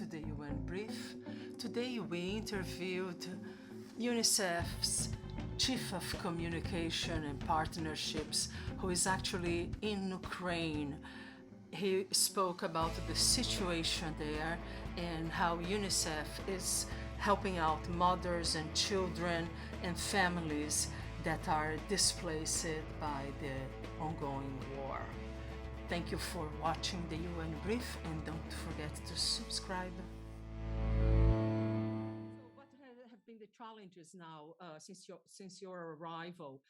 to the UN Brief. Today we interviewed UNICEF's Chief of Communication and Partnerships, who is actually in Ukraine. He spoke about the situation there and how UNICEF is helping out mothers and children and families that are displaced by the ongoing war. Thank you for watching the UN Brief, and don't forget to subscribe. So what have been the challenges now since your arrival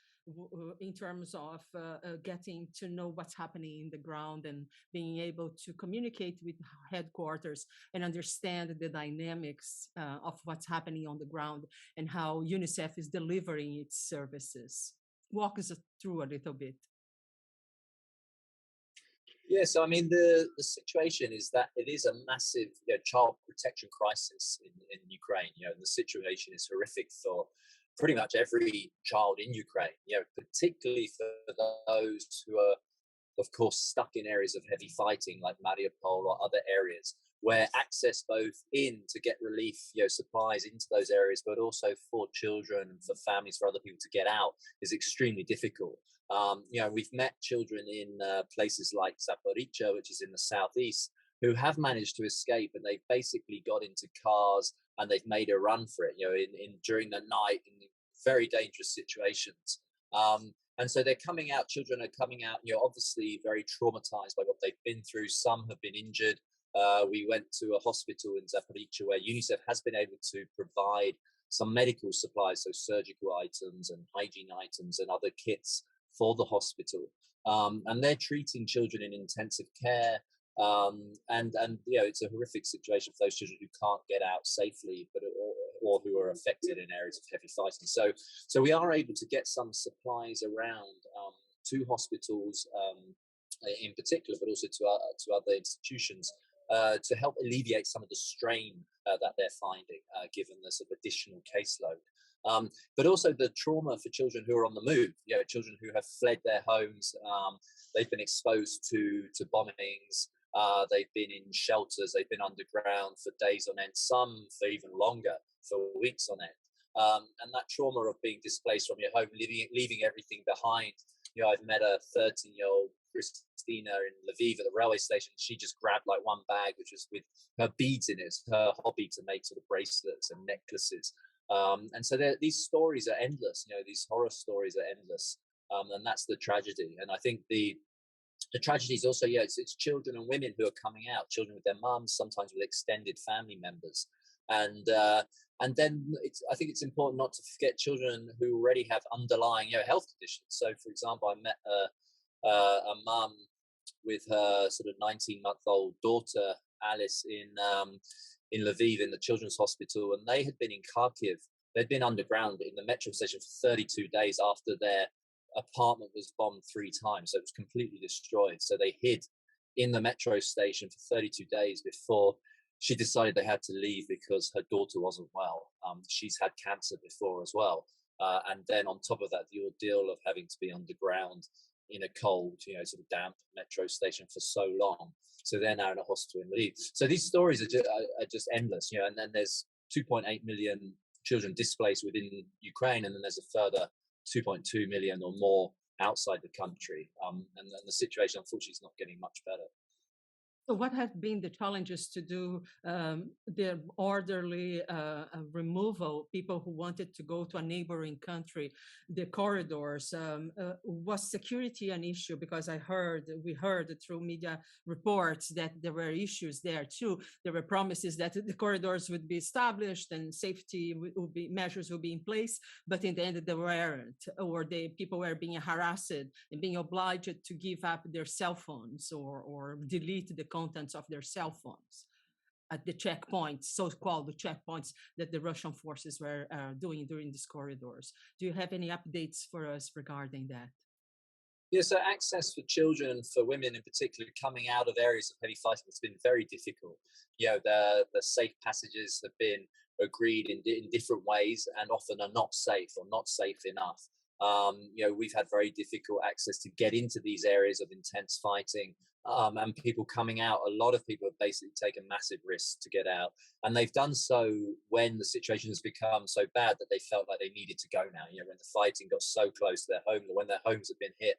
in terms of getting to know what's happening in the ground and being able to communicate with headquarters and understand the dynamics of what's happening on the ground and how UNICEF is delivering its services? Walk us through a little bit. Yeah, so I mean, the situation is that it is a massive child protection crisis in Ukraine. The situation is horrific for pretty much every child in Ukraine, particularly for those who are, of course, stuck in areas of heavy fighting like Mariupol or other areas where access both in to get relief, supplies into those areas, but also for children and for families, for other people to get out is extremely difficult. We've met children in places like Zaporizhzhia, which is in the southeast, who have managed to escape, and they've basically got into cars and they've made a run for it, during the night in very dangerous situations. And so they're coming out, children are coming out, obviously very traumatized by what they've been through. Some have been injured. We went to a hospital in Zaporizhzhia where UNICEF has been able to provide some medical supplies, so surgical items and hygiene items and other kits for the hospital. And they're treating children in intensive care. And it's a horrific situation for those children who can't get out safely, or who are affected in areas of heavy fighting. So we are able to get some supplies around to hospitals in particular, but also to other institutions to help alleviate some of the strain that they're finding, given the sort of additional caseload. But also the trauma for children who are on the move, children who have fled their homes. They've been exposed to bombings. They've been in shelters. They've been underground for days on end, some for even longer, for weeks on end. And that trauma of being displaced from your home, leaving everything behind. I've met a 13-year-old Christina in Lviv at the railway station. She just grabbed like one bag, which was with her beads in it. It's her hobby to make sort of bracelets and necklaces. And so these stories are endless. These horror stories are endless. And that's the tragedy. And I think the tragedy is also, it's children and women who are coming out, children with their mums, sometimes with extended family members. And then I think it's important not to forget children who already have underlying, health conditions. So, for example, I met a mum with her sort of 19-month-old daughter, Alice, in Lviv in the children's hospital, and they had been in Kharkiv. They'd been underground in the metro station for 32 days after their apartment was bombed 3 times. So it was completely destroyed. So they hid in the metro station for 32 days before she decided they had to leave because her daughter wasn't well. She's had cancer before as well. And then on top of that, the ordeal of having to be underground in a cold, sort of damp metro station for so long. So they're now in a hospital in Lviv. So these stories are just endless, and then there's 2.8 million children displaced within Ukraine, and then there's a further 2.2 million or more outside the country. And the situation, unfortunately, is not getting much better. So what have been the challenges to do the orderly removal, people who wanted to go to a neighboring country, the corridors? Was security an issue? Because we heard through media reports that there were issues there too. There were promises that the corridors would be established and safety measures would be in place, but in the end they weren't, or people were being harassed and being obliged to give up their cell phones or delete the contents of their cell phones at the checkpoints, so-called checkpoints that the Russian forces were doing during these corridors. Do you have any updates for us regarding that? Yeah, so access for children and for women in particular coming out of areas of heavy fighting has been very difficult. The safe passages have been agreed in different ways and often are not safe or not safe enough. We've had very difficult access to get into these areas of intense fighting. And people coming out, a lot of people have basically taken massive risks to get out. And they've done so when the situation has become so bad that they felt like they needed to go now. When the fighting got so close to their homes, or when their homes have been hit,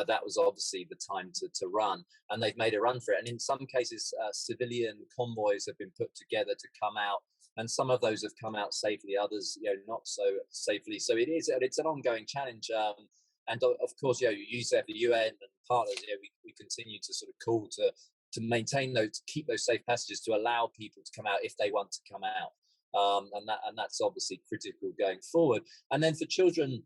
that was obviously the time to run. And they've made a run for it. And in some cases, civilian convoys have been put together to come out. And some of those have come out safely, others, not so safely. So it's an ongoing challenge. And of course, UNICEF, the UN, and partners, we continue to sort of call to maintain those, to keep those safe passages, to allow people to come out if they want to come out, and that's obviously critical going forward. And then for children,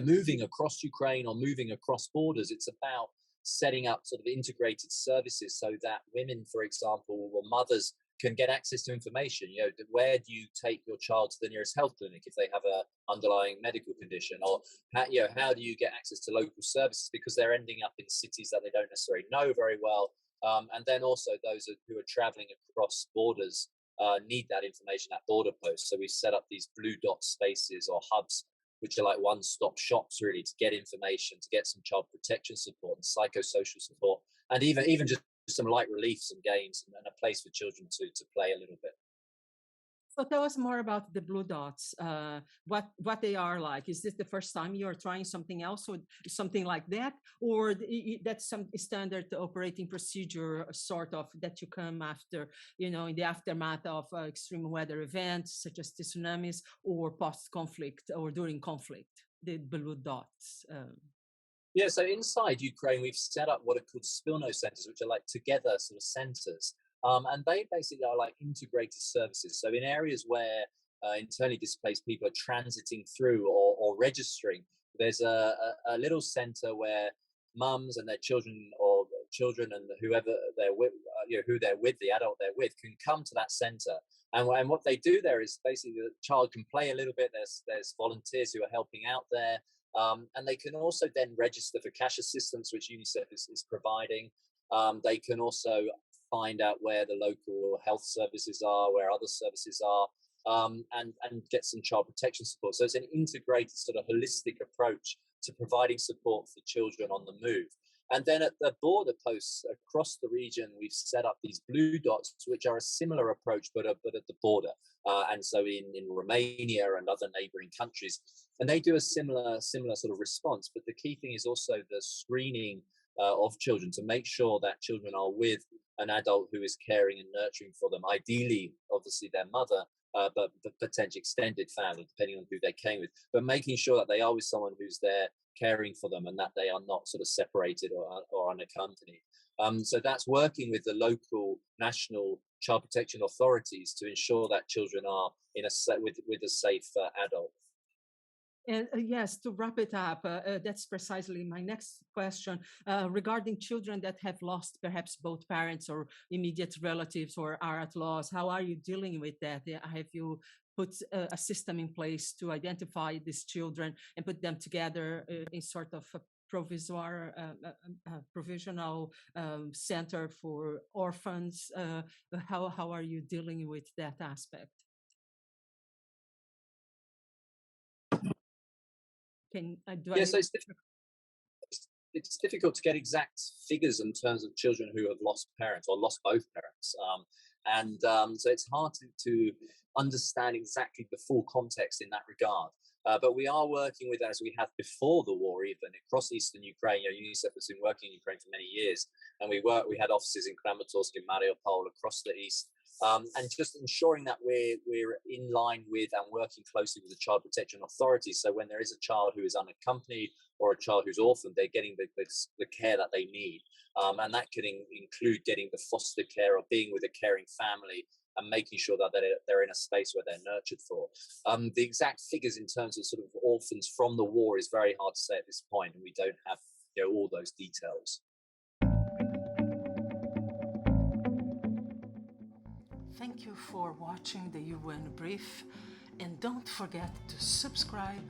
moving across Ukraine or moving across borders, it's about setting up sort of integrated services so that women, for example, or mothers, can get access to information. Where do you take your child to the nearest health clinic if they have a underlying medical condition, or how do you get access to local services, because they're ending up in cities that they don't necessarily know very well. And then also those who are traveling across borders need that information at border posts. So we've set up these blue dot spaces or hubs, which are like one-stop shops really, to get information, to get some child protection support and psychosocial support, and even just some light relief, some games, and a place for children to play a little bit. So tell us more about the blue dots, what they are like. Is this the first time you're trying something else, or something like that? Or that's some standard operating procedure sort of that you come after, in the aftermath of extreme weather events such as tsunamis, or post-conflict or during conflict, the blue dots? So inside Ukraine, we've set up what are called Spilno Centers, which are like together sort of centers. And they basically are like integrated services. So in areas where internally displaced people are transiting through or registering, there's a little center where mums and their children, or children and whoever they're with, who they're with, the adult they're with, can come to that center. And what they do there is basically the child can play a little bit. There's volunteers who are helping out there. And they can also then register for cash assistance, which UNICEF is providing. They can also find out where the local health services are, where other services are, and get some child protection support. So it's an integrated sort of holistic approach to providing support for children on the move. And then at the border posts across the region, we've set up these blue dots, which are a similar approach, but at the border. And so in Romania and other neighboring countries, and they do a similar sort of response. But the key thing is also the screening of children, to make sure that children are with an adult who is caring and nurturing for them, ideally, obviously, their mother, but potentially extended family, depending on who they came with, but making sure that they are with someone who's there caring for them, and that they are not sort of separated or unaccompanied. So that's working with the local national child protection authorities to ensure that children are with a safe adult. And yes, to wrap it up, that's precisely my next question regarding children that have lost perhaps both parents or immediate relatives, or are at loss. How are you dealing with that? Have you put a system in place to identify these children and put them together in sort of a provisional center for orphans? How are you dealing with that aspect? So it's difficult to get exact figures in terms of children who have lost parents or lost both parents. So it's hard to understand exactly the full context in that regard. But we are working with, as we have before the war, even across eastern Ukraine. UNICEF has been working in Ukraine for many years, and we had offices in Kramatorsk, in Mariupol, across the east. And just ensuring that we're in line with and working closely with the child protection authorities. So when there is a child who is unaccompanied or a child who's orphaned, they're getting the care that they need. And that can include getting the foster care or being with a caring family, and making sure that they're in a space where they're nurtured for. The exact figures in terms of sort of orphans from the war is very hard to say at this point, and we don't have all those details. Thank you for watching the UN Brief, and don't forget to subscribe.